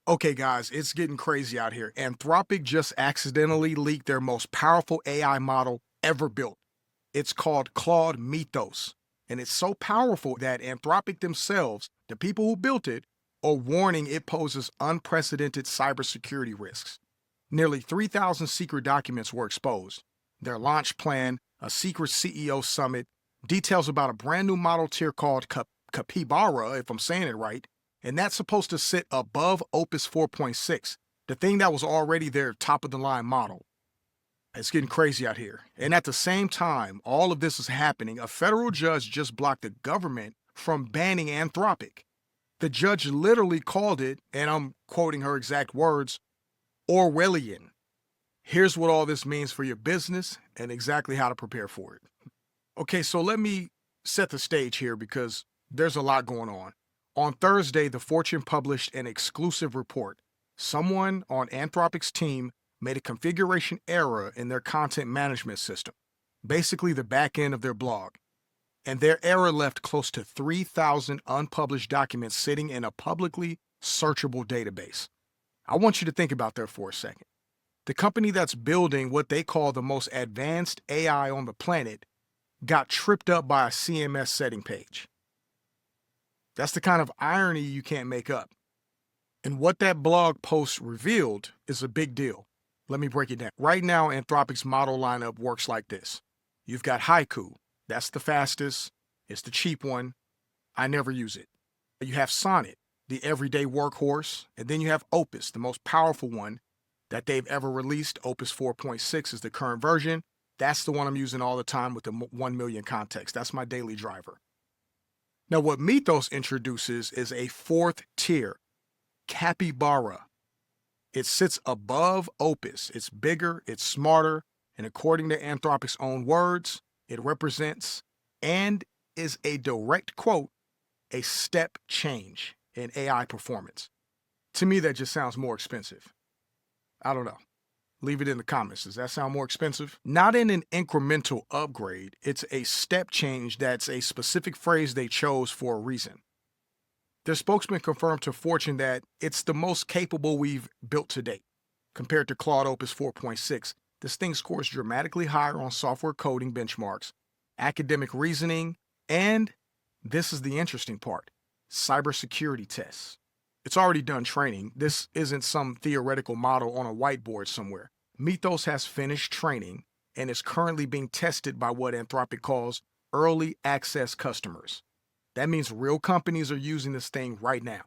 Okay, guys, it's getting crazy out here. Anthropic just accidentally leaked their most powerful AI model ever built. It's called Claude Mythos. And it's so powerful that Anthropic themselves, the people who built it, are warning it poses unprecedented cybersecurity risks. Nearly 3,000 secret documents were exposed. Their launch plan, a secret CEO summit, details about a brand new model tier called Capybara, if I'm saying it right, and that's supposed to sit above Opus 4.6, the thing that was already their top of the line model. It's getting crazy out here. And at the same time, all of this is happening, a federal judge just blocked the government from banning Anthropic. The judge literally called it, and I'm quoting her exact words, Orwellian. Here's what all this means for your business and exactly how to prepare for it. Okay, so let me set the stage here because there's a lot going on. On Thursday, the Fortune published an exclusive report. Someone on Anthropic's team made a configuration error in their content management system, basically the back end of their blog. And their error left close to 3,000 unpublished documents sitting in a publicly searchable database. I want you to think about that for a second. The company that's building what they call the most advanced AI on the planet got tripped up by a CMS setting page. That's the kind of irony you can't make up. And what that blog post revealed is a big deal. Let me break it down. Right now, Anthropic's model lineup works like this. You've got Haiku. That's the fastest. It's the cheap one. I never use it. You have Sonnet, the everyday workhorse. And then you have Opus, the most powerful one that they've ever released. Opus 4.6 is the current version. That's the one I'm using all the time with the 1 million context. That's my daily driver. Now, what Mythos introduces is a fourth tier, Capybara. It sits above Opus. It's bigger, it's smarter, and according to Anthropic's own words, it represents and is a direct quote, a step change in AI performance. To me, that just sounds more expensive. I don't know. Leave it in the comments. Does that sound more expensive? Not in an incremental upgrade. It's a step change that's a specific phrase they chose for a reason. Their spokesman confirmed to Fortune that it's the most capable we've built to date. Compared to Claude Opus 4.6, this thing scores dramatically higher on software coding benchmarks, academic reasoning, and, this is the interesting part, cybersecurity tests. It's already done training. This isn't some theoretical model on a whiteboard somewhere. Mythos has finished training and is currently being tested by what Anthropic calls early access customers. That means real companies are using this thing right now.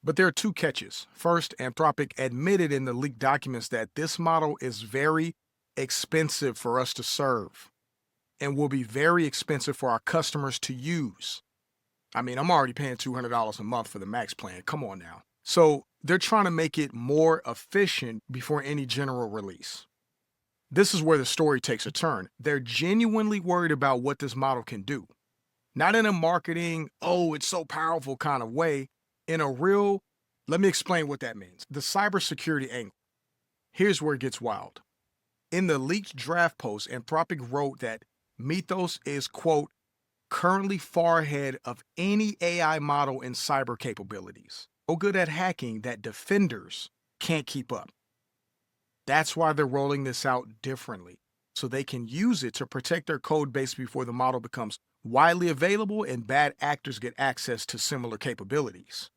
But there are two catches. First, Anthropic admitted in the leaked documents that this model is very expensive for us to serve and will be very expensive for our customers to use. I mean, I'm already paying $200 a month for the Max plan. Come on now. So they're trying to make it more efficient before any general release. This is where the story takes a turn. They're genuinely worried about what this model can do. Not in a marketing, oh, it's so powerful kind of way, in a real, let me explain what that means. The cybersecurity angle. Here's where it gets wild. In the leaked draft post, Anthropic wrote that Mythos is, quote, currently far ahead of any AI model in cyber capabilities. So good at hacking that defenders can't keep up. That's why they're rolling this out differently, so they can use it to protect their code base before the model becomes widely available and bad actors get access to similar capabilities.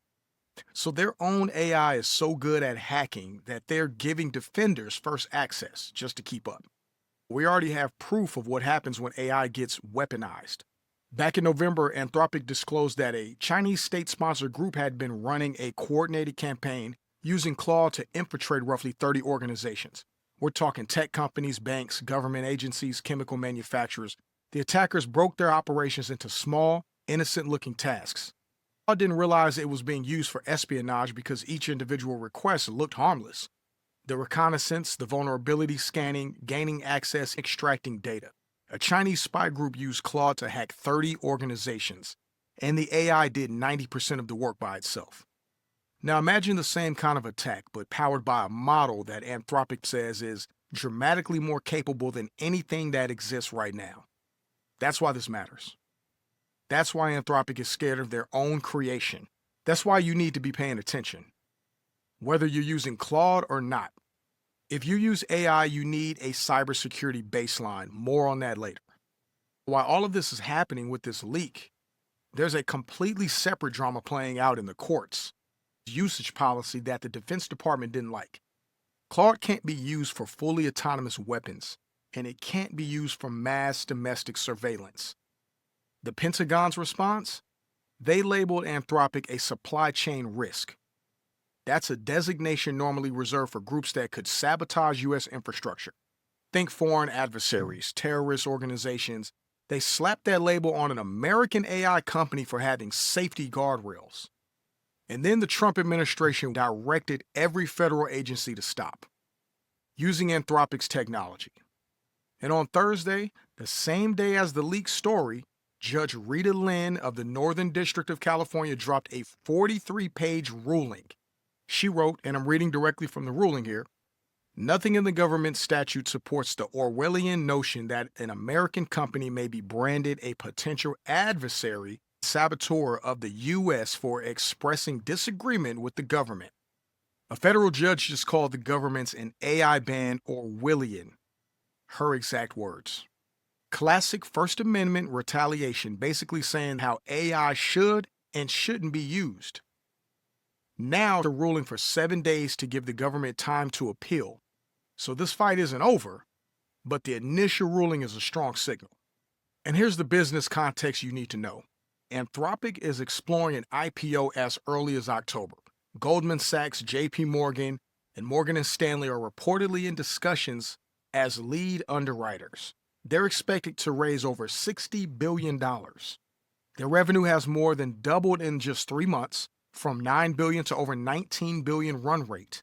So their own AI is so good at hacking that they're giving defenders first access just to keep up. We already have proof of what happens when AI gets weaponized. Back in November, Anthropic disclosed that a Chinese state-sponsored group had been running a coordinated campaign using Claude to infiltrate roughly 30 organizations. We're talking tech companies, banks, government agencies, chemical manufacturers. The attackers broke their operations into small, innocent-looking tasks. Claude didn't realize it was being used for espionage because each individual request looked harmless. The reconnaissance, the vulnerability scanning, gaining access, extracting data. A Chinese spy group used Claude to hack 30 organizations, and the AI did 90% of the work by itself. Now imagine the same kind of attack, but powered by a model that Anthropic says is dramatically more capable than anything that exists right now. That's why this matters. That's why Anthropic is scared of their own creation. That's why you need to be paying attention. whether you're using Claude or not. If you use AI, you need a cybersecurity baseline. More on that later. While all of this is happening with this leak, there's a completely separate drama playing out in the courts. Usage policy that the Defense Department didn't like. Claude can't be used for fully autonomous weapons, and it can't be used for mass domestic surveillance. The Pentagon's response? They labeled Anthropic a supply chain risk. That's a designation normally reserved for groups that could sabotage U.S. infrastructure. Think foreign adversaries, terrorist organizations. They slapped that label on an American AI company for having safety guardrails. And then the Trump administration directed every federal agency to stop using Anthropic's technology. And on Thursday, the same day as the leaked story, Judge Rita Lynn of the Northern District of California dropped a 43-page ruling. She wrote, and I'm reading directly from the ruling here, nothing in the government statute supports the Orwellian notion that an American company may be branded a potential adversary, saboteur of the U.S. for expressing disagreement with the government. A federal judge just called the government's an AI ban Orwellian. Her exact words. Classic First Amendment retaliation, basically saying how AI should and shouldn't be used. Now they're ruling for 7 days to give the government time to appeal. So this fight isn't over, but the initial ruling is a strong signal. And here's the business context you need to know. Anthropic is exploring an IPO as early as October. Goldman Sachs, JP Morgan, and Morgan Stanley are reportedly in discussions as lead underwriters. They're expected to raise over $60 billion. Their revenue has more than doubled in just 3 months, from $9 billion to over $19 billion run rate.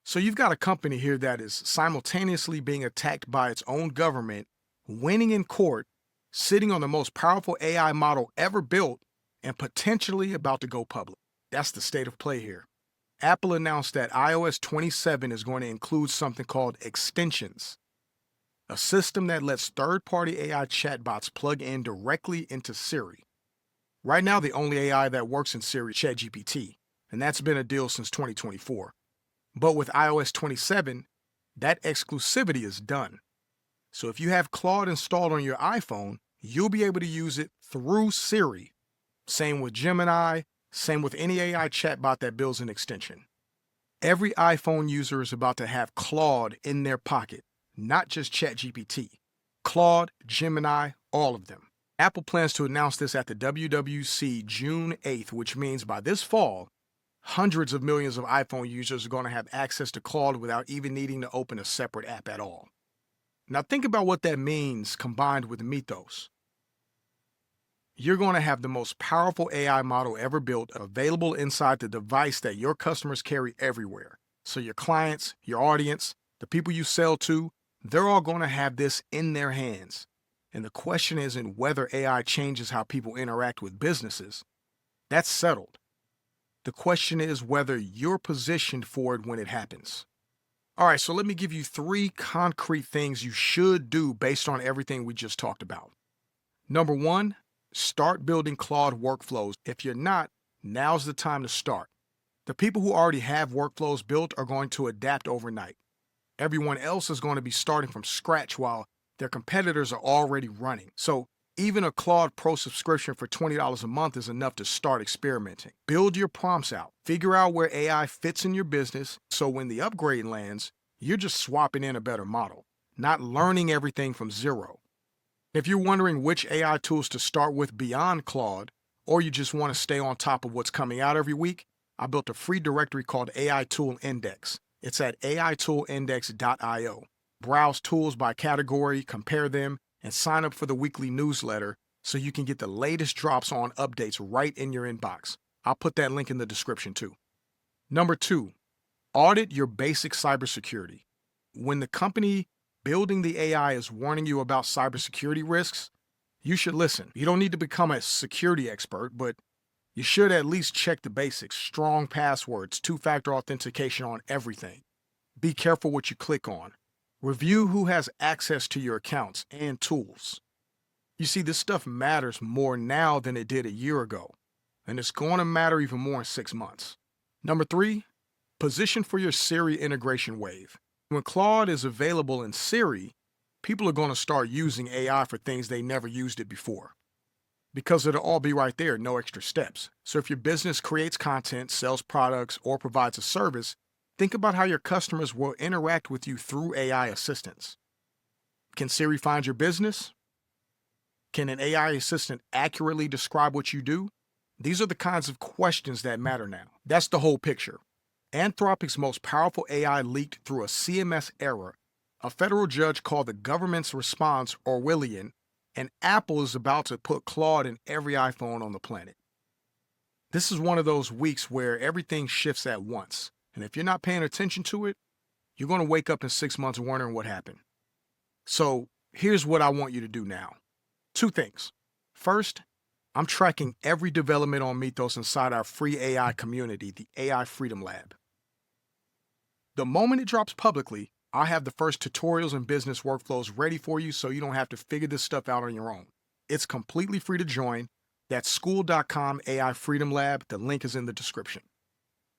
So you've got a company here that is simultaneously being attacked by its own government, winning in court, sitting on the most powerful AI model ever built, and potentially about to go public. That's the state of play here. Apple announced that iOS 27 is going to include something called extensions, a system that lets third-party AI chatbots plug in directly into Siri. Right now, the only AI that works in Siri is ChatGPT, and that's been a deal since 2024. But with iOS 27, that exclusivity is done. So if you have Claude installed on your iPhone, you'll be able to use it through Siri. Same with Gemini, same with any AI chatbot that builds an extension. Every iPhone user is about to have Claude in their pocket, not just ChatGPT. Claude, Gemini, all of them. Apple plans to announce this at the WWDC June 8th, which means by this fall, hundreds of millions of iPhone users are going to have access to Claude without even needing to open a separate app at all. Now think about what that means combined with Mythos. You're going to have the most powerful AI model ever built available inside the device that your customers carry everywhere. So your clients, your audience, the people you sell to, they're all going to have this in their hands. And the question isn't whether AI changes how people interact with businesses. That's settled. The question is whether you're positioned for it when it happens. All right, so let me give you 3 concrete things you should do based on everything we just talked about. Number 1, start building Claude workflows. If you're not, now's the time to start. The people who already have workflows built are going to adapt overnight. Everyone else is going to be starting from scratch while their competitors are already running. So even a Claude Pro subscription for $20 a month is enough to start experimenting. Build your prompts out. Figure out where AI fits in your business so when the upgrade lands, you're just swapping in a better model, not learning everything from zero. If you're wondering which AI tools to start with beyond Claude, or you just want to stay on top of what's coming out every week, I built a free directory called AI Tool Index. It's at aitoolindex.io. Browse tools by category, compare them, and sign up for the weekly newsletter so you can get the latest drops on updates right in your inbox. I'll put that link in the description too. Number 2, audit your basic cybersecurity. When the company building the AI is warning you about cybersecurity risks, you should listen. You don't need to become a security expert, but you should at least check the basics. Strong passwords, 2-factor authentication on everything. Be careful what you click on. Review who has access to your accounts and tools. You see, this stuff matters more now than it did a year ago, and it's going to matter even more in 6 months. Number 3, Position for your Siri integration wave. When Claude is available in Siri, people are going to start using AI for things they never used it before. Because it'll all be right there, no extra steps. So if your business creates content, sells products, or provides a service, think about how your customers will interact with you through AI assistants. Can Siri find your business? Can an AI assistant accurately describe what you do? These are the kinds of questions that matter now. That's the whole picture. Anthropic's most powerful AI leaked through a CMS error. A federal judge called the government's response Orwellian, and Apple is about to put Claude in every iPhone on the planet. This is one of those weeks where everything shifts at once, and if you're not paying attention to it, you're going to wake up in 6 months wondering what happened. So here's what I want you to do now. 2 things. First, I'm tracking every development on Mythos inside our free AI community, the AI Freedom Lab. The moment it drops publicly, I'll have the first tutorials and business workflows ready for you so you don't have to figure this stuff out on your own. It's completely free to join. That's school.com AI Freedom Lab. The link is in the description.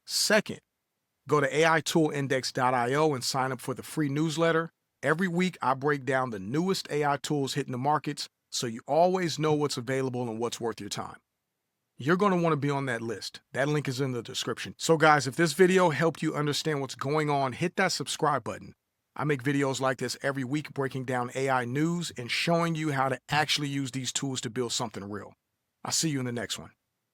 Second, go to aitoolindex.io and sign up for the free newsletter. Every week, I break down the newest AI tools hitting the markets so you always know what's available and what's worth your time. You're going to want to be on that list. That link is in the description. So guys, if this video helped you understand what's going on, hit that subscribe button. I make videos like this every week breaking down AI news and showing you how to actually use these tools to build something real. I'll see you in the next one.